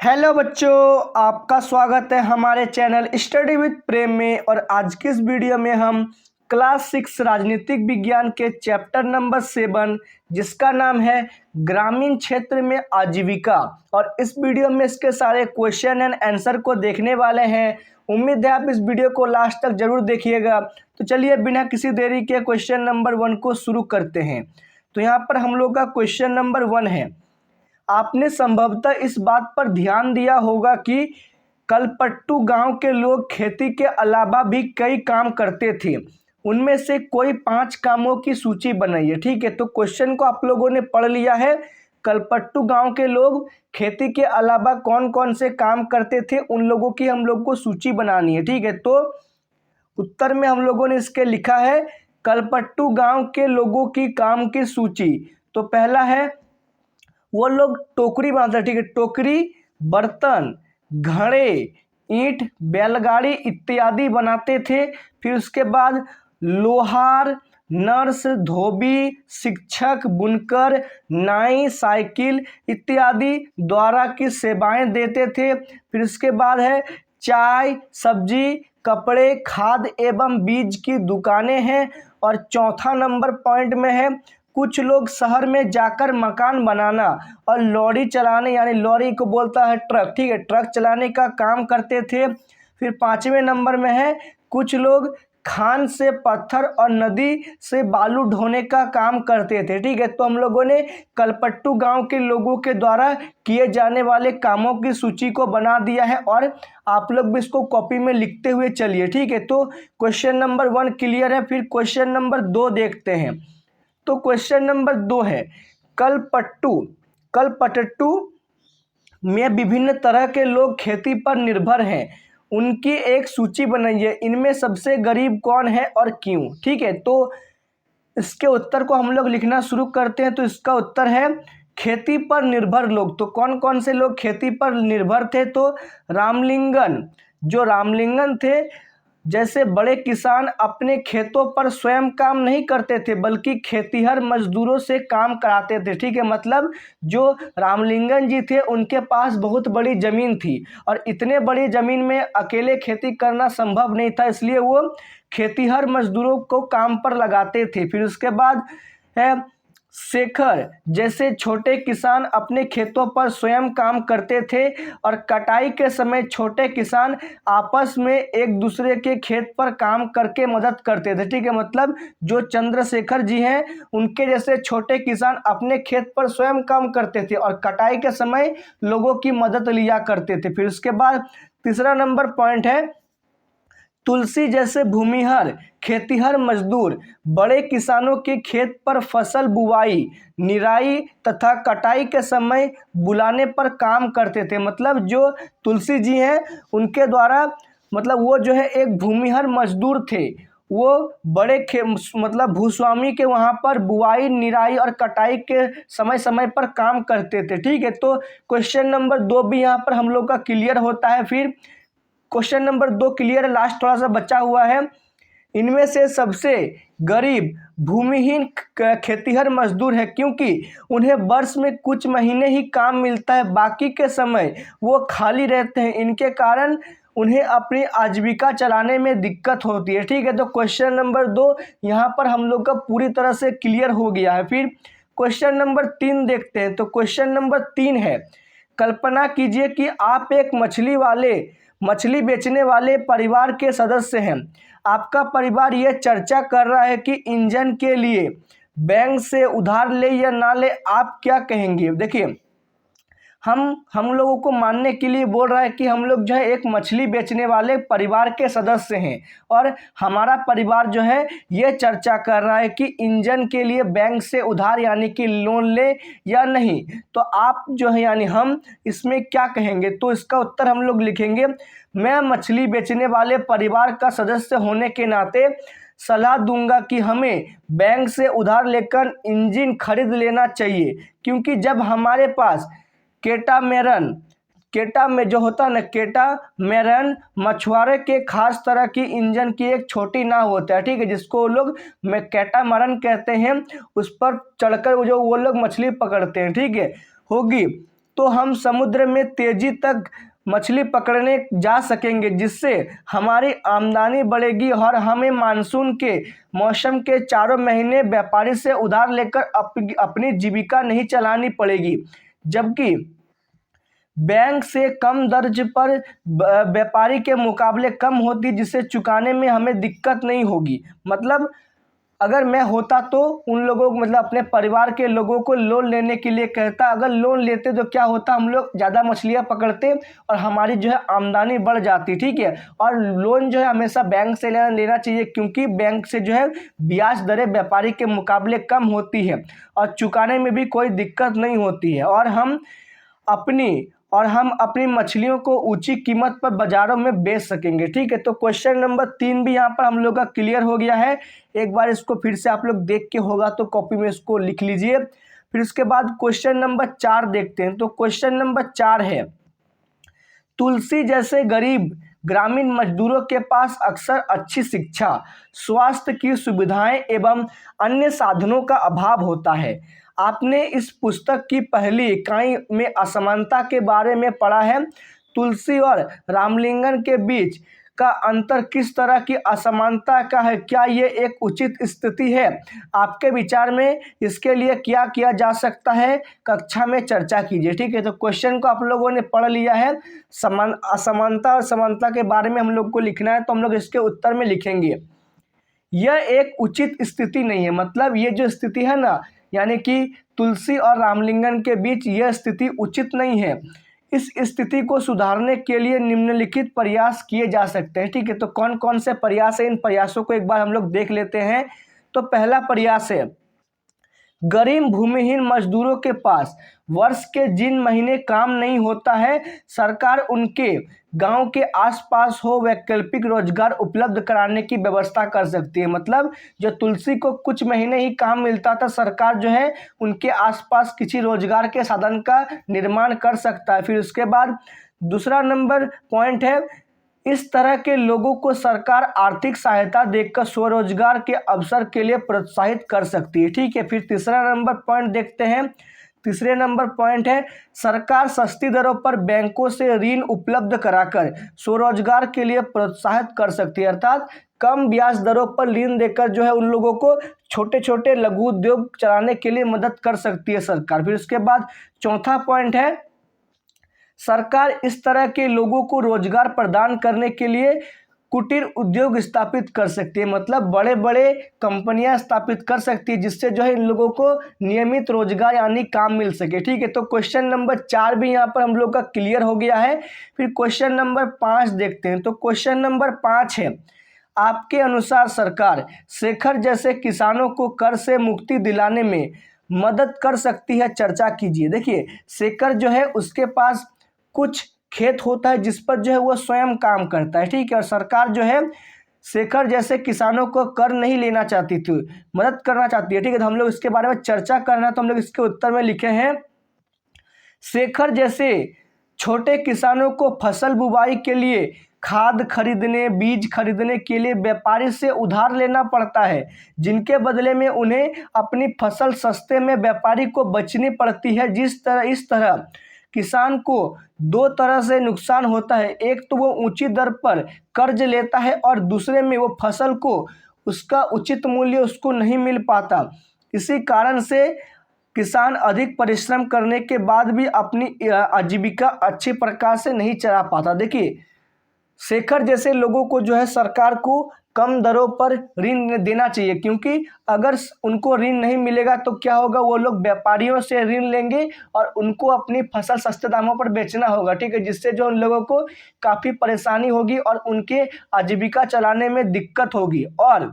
Hello बच्चों, आपका स्वागत है हमारे चैनल स्टडी विद प्रेम में। और आज की इस वीडियो में हम क्लास 6 राजनीतिक विज्ञान के चैप्टर नंबर 7 जिसका नाम है ग्रामीण क्षेत्र में आजीविका, और इस वीडियो में इसके सारे क्वेश्चन एंड आंसर को देखने वाले हैं। उम्मीद है आप इस वीडियो को लास्ट तक जरूर देखिएगा। तो चलिए बिना किसी देरी के क्वेश्चन नंबर 1 को शुरू करते हैं। तो यहाँ पर हम लोग का क्वेश्चन नंबर 1 है, आपने संभवतः इस बात पर ध्यान दिया होगा कि कलपट्टू गांव के लोग खेती के अलावा भी कई काम करते थे। उनमें से कोई 5 कामों की सूची बनाइए। ठीक है, तो क्वेश्चन को आप लोगों ने पढ़ लिया है। कलपट्टू गांव के लोग खेती के अलावा कौन कौन से काम करते थे, उन लोगों की हम लोग को सूची बनानी है। ठीक है, तो उत्तर में हम लोगों ने इसके लिखा है कलपट्टू गांव के लोगों की काम की सूची। तो पहला है, वो लोग टोकरी बनाते थे। ठीक है, टोकरी, बर्तन, घड़े, ईंट, बैलगाड़ी इत्यादि बनाते थे। फिर उसके बाद लोहार, नर्स, धोबी, शिक्षक, बुनकर, नाई, साइकिल इत्यादि द्वारा की सेवाएं देते थे। फिर उसके बाद है चाय, सब्जी, कपड़े, खाद एवं बीज की दुकानें हैं। और चौथा नंबर पॉइंट में है, कुछ लोग शहर में जाकर मकान बनाना और लॉरी चलाने, यानी लॉरी को बोलता है ट्रक, ठीक है, ट्रक चलाने का काम करते थे। फिर 5वें नंबर में है, कुछ लोग खान से पत्थर और नदी से बालू ढोने का काम करते थे। ठीक है, तो हम लोगों ने कलपट्टू गांव के लोगों के द्वारा किए जाने वाले कामों की सूची को बना दिया है, और आप लोग भी इसको कॉपी में लिखते हुए चलिए। ठीक है, तो क्वेश्चन नंबर 1 क्लियर है। फिर क्वेश्चन नंबर 2 देखते हैं। तो क्वेश्चन नंबर 2 है, कलपट्टू में विभिन्न तरह के लोग खेती पर निर्भर हैं, उनकी एक सूची बनाइए। इनमें सबसे गरीब कौन है और क्यों। ठीक है, तो इसके उत्तर को हम लोग लिखना शुरू करते हैं। तो इसका उत्तर है खेती पर निर्भर लोग। तो कौन कौन से लोग खेती पर निर्भर थे, तो रामलिंगन थे। जैसे बड़े किसान अपने खेतों पर स्वयं काम नहीं करते थे, बल्कि खेतीहर मजदूरों से काम कराते थे। ठीक है, मतलब जो रामलिंगन जी थे उनके पास बहुत बड़ी ज़मीन थी, और इतने बड़ी ज़मीन में अकेले खेती करना संभव नहीं था, इसलिए वो खेतीहर मजदूरों को काम पर लगाते थे। फिर उसके बाद है शेखर, जैसे छोटे किसान अपने खेतों पर स्वयं काम करते थे, और कटाई के समय छोटे किसान आपस में एक दूसरे के खेत पर काम करके मदद करते थे। ठीक है, मतलब जो चंद्रशेखर जी हैं उनके जैसे छोटे किसान अपने खेत पर स्वयं काम करते थे और कटाई के समय लोगों की मदद लिया करते थे। फिर उसके बाद तीसरा नंबर पॉइंट है, तुलसी जैसे भूमिहर खेतीहर मजदूर बड़े किसानों के खेत पर फसल बुवाई, निराई तथा कटाई के समय बुलाने पर काम करते थे। मतलब जो तुलसी जी हैं उनके द्वारा, मतलब वो जो है एक भूमिहर मजदूर थे, वो बड़े मतलब भूस्वामी के वहाँ पर बुआई, निराई और कटाई के समय समय पर काम करते थे। ठीक है, तो क्वेश्चन नंबर 2 भी यहाँ पर हम लोग का क्लियर होता है। फिर क्वेश्चन नंबर 2 क्लियर है, लास्ट थोड़ा सा बचा हुआ है। इनमें से सबसे गरीब भूमिहीन खेतीहर मजदूर है, क्योंकि उन्हें वर्ष में कुछ महीने ही काम मिलता है, बाकी के समय वो खाली रहते हैं। इनके कारण उन्हें अपनी आजीविका चलाने में दिक्कत होती है। ठीक है, तो क्वेश्चन नंबर 2 यहाँ पर हम लोग का पूरी तरह से क्लियर हो गया है। फिर क्वेश्चन नंबर 3 देखते हैं। तो क्वेश्चन नंबर 3 है, कल्पना कीजिए कि आप एक मछली बेचने वाले परिवार के सदस्य हैं। आपका परिवार यह चर्चा कर रहा है कि इंजन के लिए बैंक से उधार ले या ना ले, आप क्या कहेंगे। देखिए, हम लोगों को मानने के लिए बोल रहा है कि हम लोग जो है एक मछली बेचने वाले परिवार के सदस्य हैं, और हमारा परिवार जो है ये चर्चा कर रहा है कि इंजन के लिए बैंक से उधार यानी कि लोन ले या नहीं। तो आप जो है यानी हम इसमें क्या कहेंगे। तो इसका उत्तर हम लोग लिखेंगे, मैं मछली बेचने वाले परिवार का सदस्य होने के नाते सलाह दूंगा कि हमें बैंक से उधार लेकर इंजन खरीद लेना चाहिए, क्योंकि जब हमारे पास केटा में जो होता है ना, केटामैरन मछुआरे के खास तरह की इंजन की एक छोटी नाव होता है। ठीक है, जिसको वो लोग कैटामैरन कहते हैं, उस पर चढ़कर जो वो लोग मछली पकड़ते हैं। ठीक है, होगी तो हम समुद्र में तेजी तक मछली पकड़ने जा सकेंगे, जिससे हमारी आमदनी बढ़ेगी और हमें मानसून के मौसम के चारों महीने व्यापारी से उधार लेकर अपनी जीविका नहीं चलानी पड़ेगी, जबकि बैंक से कम दर्ज पर व्यापारी के मुकाबले कम होती, जिससे चुकाने में हमें दिक्कत नहीं होगी। मतलब अगर मैं होता तो उन लोगों को, मतलब अपने परिवार के लोगों को लोन लेने के लिए कहता। अगर लोन लेते तो क्या होता, हम लोग ज़्यादा मछलियाँ पकड़ते और हमारी जो है आमदनी बढ़ जाती, ठीक है। और लोन जो है हमेशा बैंक से लेना चाहिए, क्योंकि बैंक से जो है ब्याज दरें व्यापारी के मुकाबले कम होती है और चुकाने में भी कोई दिक्कत नहीं होती है। और हम अपनी मछलियों को ऊंची कीमत पर बाजारों में बेच सकेंगे, ठीक है। तो क्वेश्चन नंबर 3 भी यहाँ पर हम लोग का क्लियर हो गया है। एक बार इसको फिर से आप लोग देख के होगा तो कॉपी में इसको लिख लीजिए। फिर उसके बाद क्वेश्चन नंबर 4 देखते हैं। तो क्वेश्चन नंबर 4 है, तुलसी जैसे गरीब ग्रामीण मजदूरों के पास अक्सर अच्छी शिक्षा, स्वास्थ्य की सुविधाएं एवं अन्य साधनों का अभाव होता है। आपने इस पुस्तक की पहली इकाई में असमानता के बारे में पढ़ा है। तुलसी और रामलिंगन के बीच का अंतर किस तरह की असमानता का है? क्या ये एक उचित स्थिति है? आपके विचार में इसके लिए क्या किया जा सकता है? कक्षा में चर्चा कीजिए, ठीक है। तो क्वेश्चन को आप लोगों ने पढ़ लिया है। असमानता और समानता के बारे में हम लोग को लिखना है, तो हम लोग इसके उत्तर में लिखेंगे, यह एक उचित स्थिति नहीं है। मतलब ये जो स्थिति है ना, यानी कि तुलसी और रामलिंगन के बीच यह स्थिति उचित नहीं है। इस स्थिति को सुधारने के लिए निम्नलिखित प्रयास किए जा सकते हैं, ठीक है। तो कौन कौन से प्रयास है, इन प्रयासों को एक बार हम लोग देख लेते हैं। तो पहला प्रयास है, गरीब भूमिहीन मजदूरों के पास वर्ष के जिन महीने काम नहीं होता है, सरकार उनके गांव के आसपास हो वैकल्पिक रोजगार उपलब्ध कराने की व्यवस्था कर सकती है। मतलब जो तुलसी को कुछ महीने ही काम मिलता था, सरकार जो है उनके आसपास किसी रोजगार के साधन का निर्माण कर सकता है। फिर उसके बाद दूसरा नंबर पॉइंट है, इस तरह के लोगों को सरकार आर्थिक सहायता देकर स्वरोजगार के अवसर के लिए प्रोत्साहित कर सकती है, ठीक है। फिर तीसरा नंबर पॉइंट देखते हैं। तीसरे नंबर पॉइंट है, सरकार सस्ती दरों पर बैंकों से ऋण उपलब्ध कराकर स्वरोजगार के लिए प्रोत्साहित कर सकती है। अर्थात कम ब्याज दरों पर ऋण देकर जो है उन लोगों को छोटे छोटे लघु उद्योग चलाने के लिए मदद कर सकती है सरकार। फिर उसके बाद चौथा पॉइंट है, सरकार इस तरह के लोगों को रोजगार प्रदान करने के लिए कुटीर उद्योग स्थापित कर सकती है। मतलब बड़े बड़े कंपनियां स्थापित कर सकती है, जिससे जो है इन लोगों को नियमित रोजगार यानी काम मिल सके, ठीक है। तो क्वेश्चन नंबर 4 भी यहाँ पर हम लोग का क्लियर हो गया है। फिर क्वेश्चन नंबर 5 देखते हैं। तो क्वेश्चन नंबर 5 है, आपके अनुसार सरकार शेखर जैसे किसानों को कर से मुक्ति दिलाने में मदद कर सकती है? चर्चा कीजिए। देखिए, शेखर जो है उसके पास कुछ खेत होता है जिस पर जो है वो स्वयं काम करता है, ठीक है। और सरकार जो है शेखर जैसे किसानों को कर नहीं लेना चाहती थी, मदद करना चाहती है, ठीक है। तो हम लोग इसके बारे में चर्चा करना है, तो हम लोग इसके उत्तर में लिखे हैं, शेखर जैसे छोटे किसानों को फसल बुवाई के लिए खाद खरीदने, बीज खरीदने के लिए व्यापारी से उधार लेना पड़ता है, जिनके बदले में उन्हें अपनी फसल सस्ते में व्यापारी को बेचनी पड़ती है। इस तरह किसान को दो तरह से नुकसान होता है। एक तो वो ऊंची दर पर कर्ज लेता है और दूसरे में वो फसल को उसका उचित मूल्य उसको नहीं मिल पाता। इसी कारण से किसान अधिक परिश्रम करने के बाद भी अपनी आजीविका अच्छी प्रकार से नहीं चला पाता। देखिए, शेखर जैसे लोगों को जो है सरकार को कम दरों पर ऋण देना चाहिए, क्योंकि अगर उनको ऋण नहीं मिलेगा तो क्या होगा, वो लोग व्यापारियों से ऋण लेंगे और उनको अपनी फसल सस्ते दामों पर बेचना होगा, ठीक है। जिससे जो उन लोगों को काफ़ी परेशानी होगी और उनके आजीविका चलाने में दिक्कत होगी और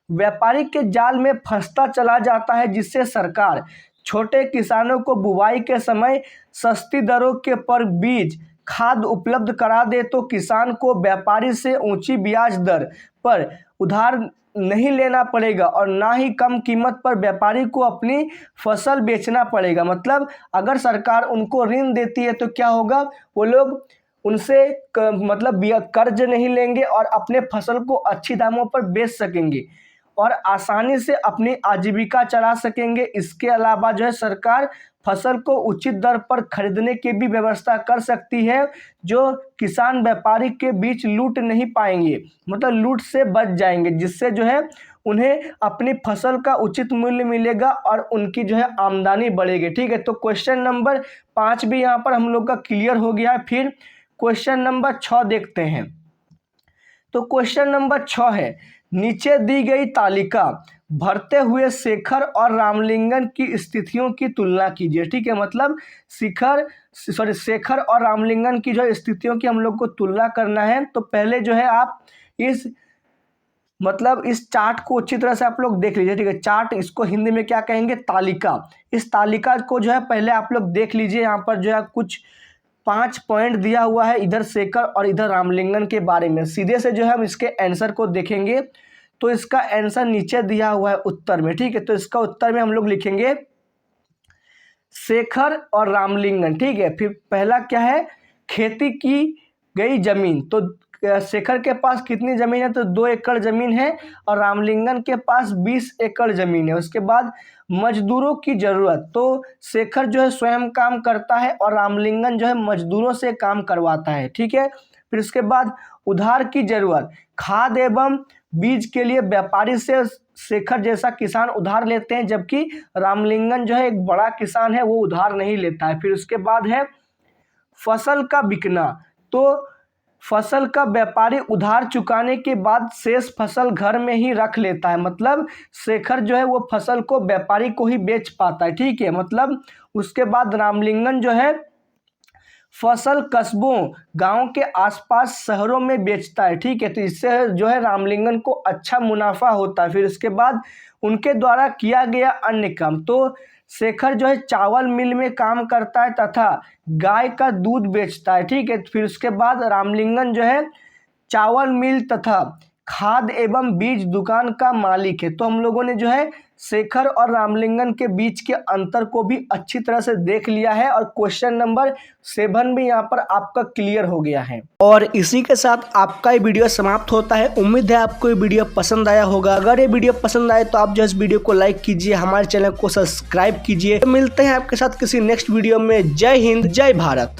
व्यापारी के जाल में फंसता चला जाता है, जिससे सरकार छोटे किसानों को बुवाई के समय सस्ती दरों के पर बीज खाद उपलब्ध करा दे तो किसान को व्यापारी से ऊंची ब्याज दर पर उधार नहीं लेना पड़ेगा और ना ही कम कीमत पर व्यापारी को अपनी फसल बेचना पड़ेगा। मतलब अगर सरकार उनको ऋण देती है तो क्या होगा, वो लोग उनसे मतलब कर्ज नहीं लेंगे और अपने फसल को अच्छी दामों पर बेच सकेंगे और आसानी से अपनी आजीविका चला सकेंगे। इसके अलावा जो है सरकार फसल को उचित दर पर खरीदने की भी व्यवस्था कर सकती है, जो किसान व्यापारी के बीच लूट नहीं पाएंगे, मतलब लूट से बच जाएंगे, जिससे जो है उन्हें अपनी फसल का उचित मूल्य मिलेगा और उनकी जो है आमदनी बढ़ेगी। ठीक है, तो क्वेश्चन नंबर 5 भी यहाँ पर हम लोग का क्लियर हो गया है। फिर क्वेश्चन नंबर 6 देखते हैं। तो क्वेश्चन नंबर 6 है, नीचे दी गई तालिका भरते हुए शेखर और रामलिंगन की स्थितियों की तुलना कीजिए। ठीक है, मतलब शेखर और रामलिंगन की जो स्थितियों की हम लोग को तुलना करना है। तो पहले जो है आप इस चार्ट को अच्छी तरह से आप लोग देख लीजिए। ठीक है, चार्ट इसको हिंदी में क्या कहेंगे, तालिका। इस तालिका को जो है पहले आप लोग देख लीजिए। यहाँ पर जो है कुछ 5 पॉइंट दिया हुआ है, इधर शेखर और इधर रामलिंगन के बारे में। सीधे से जो है हम इसके आंसर को देखेंगे तो इसका आंसर नीचे दिया हुआ है उत्तर में। ठीक है, तो इसका उत्तर में हम लोग लिखेंगे शेखर और रामलिंगन। ठीक है, फिर पहला क्या है, खेती की गई जमीन। तो शेखर के पास कितनी जमीन है, तो 2 एकड़ जमीन है और रामलिंगन के पास 20 एकड़ जमीन है। उसके बाद मजदूरों की जरूरत, तो शेखर जो है स्वयं काम करता है और रामलिंगन जो है मजदूरों से काम करवाता है। ठीक है, फिर उसके बाद उधार की जरूरत, खाद एवं बीज के लिए व्यापारी से शेखर जैसा किसान उधार लेते हैं, जबकि रामलिंगन जो है एक बड़ा किसान है, वो उधार नहीं लेता है। फिर उसके बाद है फसल का बिकना, तो फसल का व्यापारी उधार चुकाने के बाद शेष फसल घर में ही रख लेता है, मतलब शेखर जो है वो फसल को व्यापारी को ही बेच पाता है। ठीक है, मतलब उसके बाद रामलिंगन जो है फसल कस्बों गांव के आसपास शहरों में बेचता है। ठीक है, तो इससे जो है रामलिंगन को अच्छा मुनाफा होता है। फिर उसके बाद उनके द्वारा किया गया अन्य काम, तो शेखर जो है चावल मिल में काम करता है तथा गाय का दूध बेचता है। ठीक है, फिर उसके बाद रामलिंगन जो है चावल मिल तथा खाद एवं बीज दुकान का मालिक है। तो हम लोगों ने जो है शेखर और रामलिंगन के बीच के अंतर को भी अच्छी तरह से देख लिया है और क्वेश्चन नंबर 7 भी यहाँ पर आपका क्लियर हो गया है। और इसी के साथ आपका ये वीडियो समाप्त होता है। उम्मीद है आपको ये वीडियो पसंद आया होगा। अगर ये वीडियो पसंद आए तो आप जो इस वीडियो को लाइक कीजिए, हमारे चैनल को सब्सक्राइब कीजिए। तो मिलते हैं आपके साथ किसी नेक्स्ट वीडियो में। जय हिंद, जय भारत।